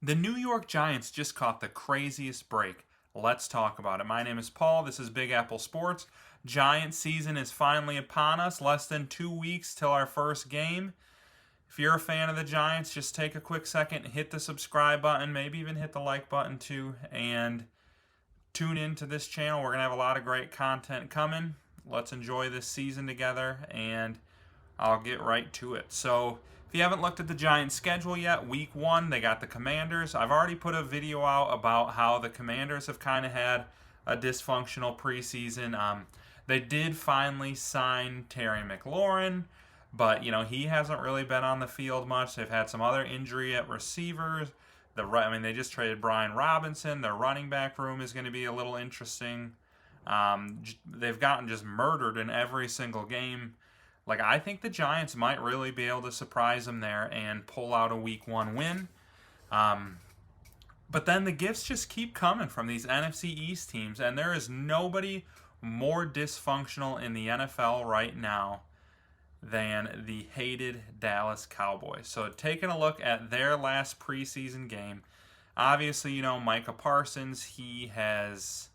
The New York Giants just caught the craziest break. Let's talk about it. My name is Paul. This is Big Apple Sports. Giant season is finally upon us. Less than 2 weeks till our first game. If you're a fan of the Giants, just take a quick second, hit the subscribe button, maybe even hit the like button too, and tune into this channel. We're going to have a lot of great content coming. Let's enjoy this season together, and I'll get right to it. So, if you haven't looked at the Giants' schedule yet, week 1, they got the Commanders. I've already put a video out about how the Commanders have kind of had a dysfunctional preseason. They did finally sign Terry McLaurin, but he hasn't really been on the field much. They've had some other injury at receivers. They just traded Brian Robinson. Their running back room is going to be a little interesting. They've gotten just murdered in every single game. I think the Giants might really be able to surprise them there and pull out a week 1 win. But then the gifts just keep coming from these NFC East teams, and there is nobody more dysfunctional in the NFL right now than the hated Dallas Cowboys. So taking a look at their last preseason game, obviously, Micah Parsons, he has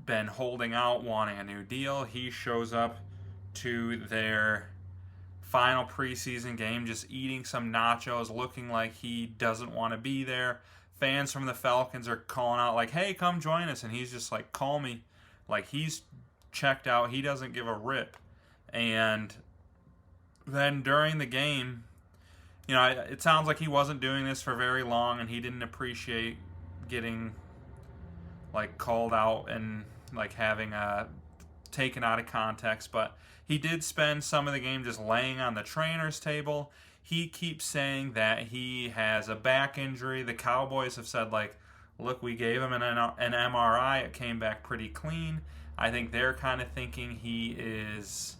been holding out, wanting a new deal. He shows up to their final preseason game just eating some nachos, looking like he doesn't want to be there. Fans from the Falcons are calling out like, hey, come join us, and he's just like, call me. He's checked out. He doesn't give a rip. And then during the game, it sounds like he wasn't doing this for very long, and he didn't appreciate getting called out and having a taken out of context, but he did spend some of the game just laying on the trainer's table. He keeps saying that he has a back injury. The Cowboys have said, look, we gave him an MRI. It came back pretty clean. I think they're kind of thinking he is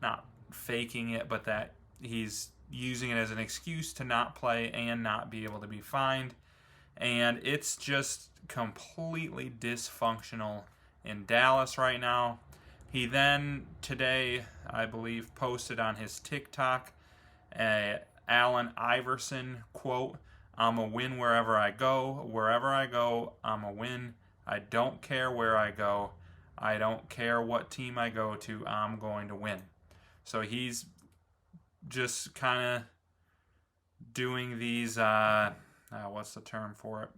not faking it, but that he's using it as an excuse to not play and not be able to be fined. And it's just completely dysfunctional in Dallas right now. He then, today, I believe, posted on his TikTok Allen Iverson quote, "I'm a win wherever I go. Wherever I go, I'm a win. I don't care where I go. I don't care what team I go to. I'm going to win." So he's just kind of doing these, what's the term for it?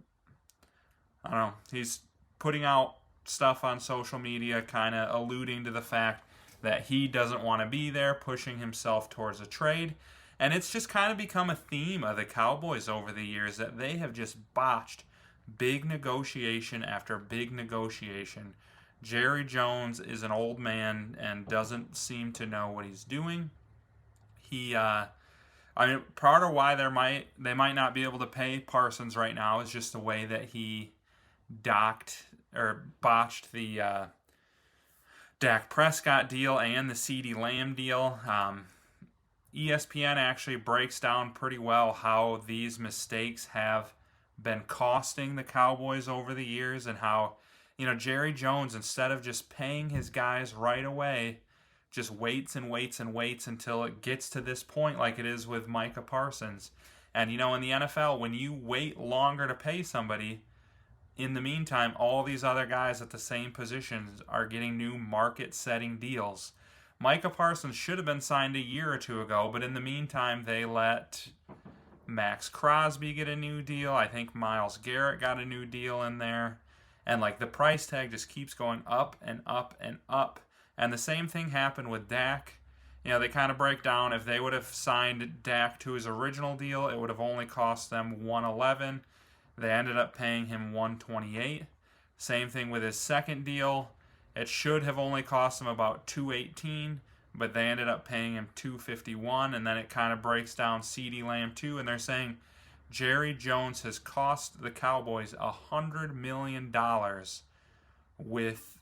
I don't know. He's putting out stuff on social media kind of alluding to the fact that he doesn't want to be there, pushing himself towards a trade. And it's just kind of become a theme of the Cowboys over the years that they have just botched big negotiation after big negotiation. Jerry Jones is an old man and doesn't seem to know what he's doing. Part of why they might not be able to pay Parsons right now is just the way that he botched the Dak Prescott deal and the CeeDee Lamb deal. ESPN actually breaks down pretty well how these mistakes have been costing the Cowboys over the years, and how Jerry Jones, instead of just paying his guys right away, just waits and waits and waits until it gets to this point, like it is with Micah Parsons. And in the NFL, when you wait longer to pay somebody, in the meantime, all these other guys at the same positions are getting new market-setting deals. Micah Parsons should have been signed a year or two ago, but in the meantime, they let Max Crosby get a new deal. I think Myles Garrett got a new deal in there. And the price tag just keeps going up and up and up. And the same thing happened with Dak. They kind of break down, if they would have signed Dak to his original deal, it would have only cost them $111. They ended up paying him $128. Same thing with his second deal. It should have only cost him about $218, but they ended up paying him $251. And then it kind of breaks down CeeDee Lamb too, and they're saying Jerry Jones has cost the Cowboys $100 million with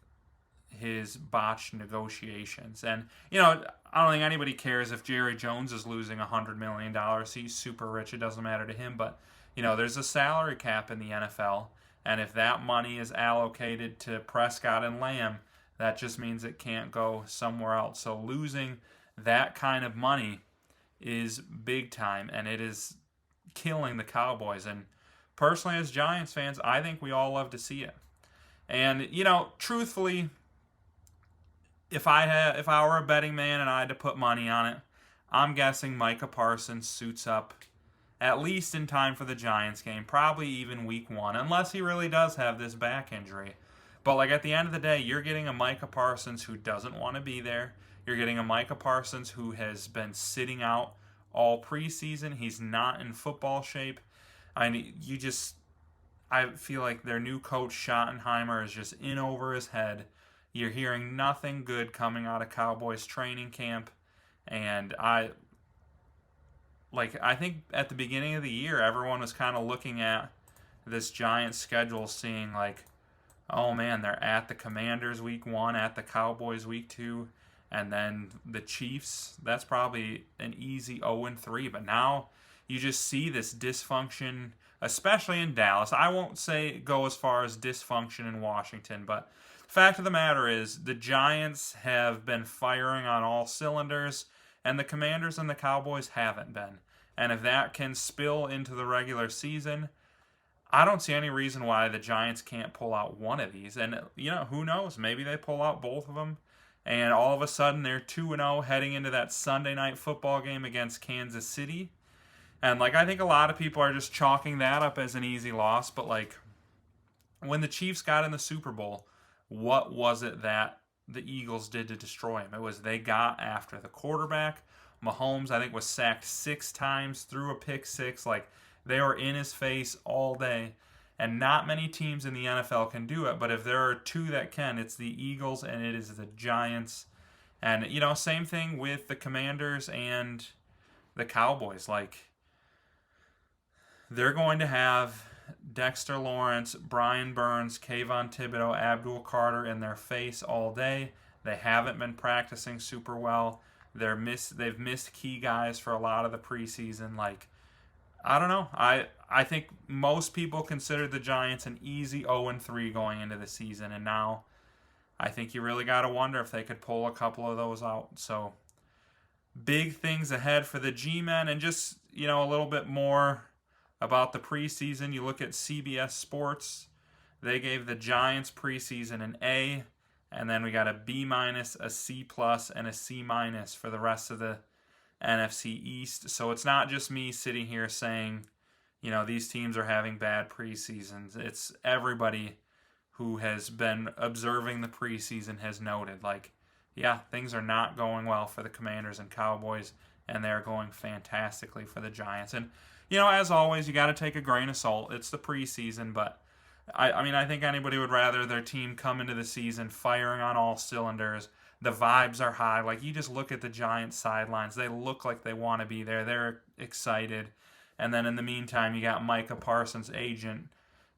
his botched negotiations. And I don't think anybody cares if Jerry Jones is losing $100 million. He's super rich. It doesn't matter to him. But there's a salary cap in the NFL, and if that money is allocated to Prescott and Lamb, that just means it can't go somewhere else. So losing that kind of money is big time, and it is killing the Cowboys. And personally, as Giants fans, I think we all love to see it. And truthfully, if I were a betting man and I had to put money on it, I'm guessing Micah Parsons suits up at least in time for the Giants game, probably even week 1, unless he really does have this back injury. But like at the end of the day, you're getting a Micah Parsons who doesn't want to be there. You're getting a Micah Parsons who has been sitting out all preseason. He's not in football shape. I feel like their new coach Schottenheimer is just in over his head. You're hearing nothing good coming out of Cowboys training camp, and I think at the beginning of the year, everyone was kind of looking at this Giants schedule, seeing like, oh man, they're at the Commanders week 1, at the Cowboys week 2, and then the Chiefs. That's probably an easy 0-3. But now you just see this dysfunction, especially in Dallas. I won't say go as far as dysfunction in Washington, but the fact of the matter is the Giants have been firing on all cylinders, and the Commanders and the Cowboys haven't been. And if that can spill into the regular season, I don't see any reason why the Giants can't pull out one of these. And, who knows? Maybe they pull out both of them, and all of a sudden they're 2-0 heading into that Sunday night football game against Kansas City. And, I think a lot of people are just chalking that up as an easy loss. But, when the Chiefs got in the Super Bowl, what was it that the Eagles did to destroy him? It was they got after the quarterback. Mahomes, I think, was sacked 6 times, threw a pick 6. They were in his face all day. And not many teams in the NFL can do it. But if there are 2 that can, it's the Eagles and it is the Giants. And, same thing with the Commanders and the Cowboys. They're going to have Dexter Lawrence, Brian Burns, Kayvon Thibodeau, Abdul Carter in their face all day. They haven't been practicing super well. They've missed key guys for a lot of the preseason. I don't know. I think most people consider the Giants an easy 0-3 going into the season, and now I think you really got to wonder if they could pull a couple of those out. So big things ahead for the G-Men, and just a little bit more about the preseason. You look at CBS Sports. They gave the Giants preseason an A, and then we got a B-, a C+, and a C- for the rest of the NFC East. So it's not just me sitting here saying, these teams are having bad preseasons. It's everybody who has been observing the preseason has noted, things are not going well for the Commanders and Cowboys, and they're going fantastically for the Giants. And, as always, you got to take a grain of salt. It's the preseason, but I think anybody would rather their team come into the season firing on all cylinders. The vibes are high. You just look at the Giants sidelines. They look like they want to be there. They're excited. And then in the meantime, you got Micah Parsons' agent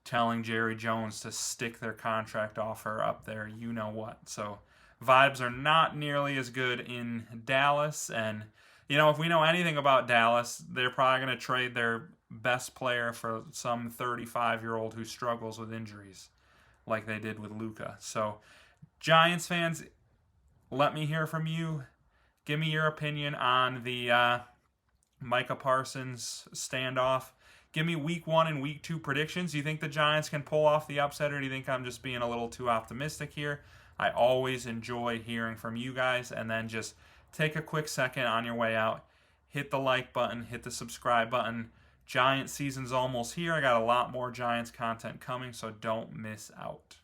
telling Jerry Jones to stick their contract offer up there. You know what. So vibes are not nearly as good in Dallas. And, if we know anything about Dallas, they're probably going to trade their best player for some 35-year-old who struggles with injuries like they did with Luka. So Giants fans, let me hear from you. Give me your opinion on the Micah Parsons standoff. Give me week 1 and week 2 predictions. Do you think the Giants can pull off the upset, or do you think I'm just being a little too optimistic here? I always enjoy hearing from you guys. And then just take a quick second on your way out. Hit the like button. Hit the subscribe button. Giants season's almost here. I got a lot more Giants content coming, so don't miss out.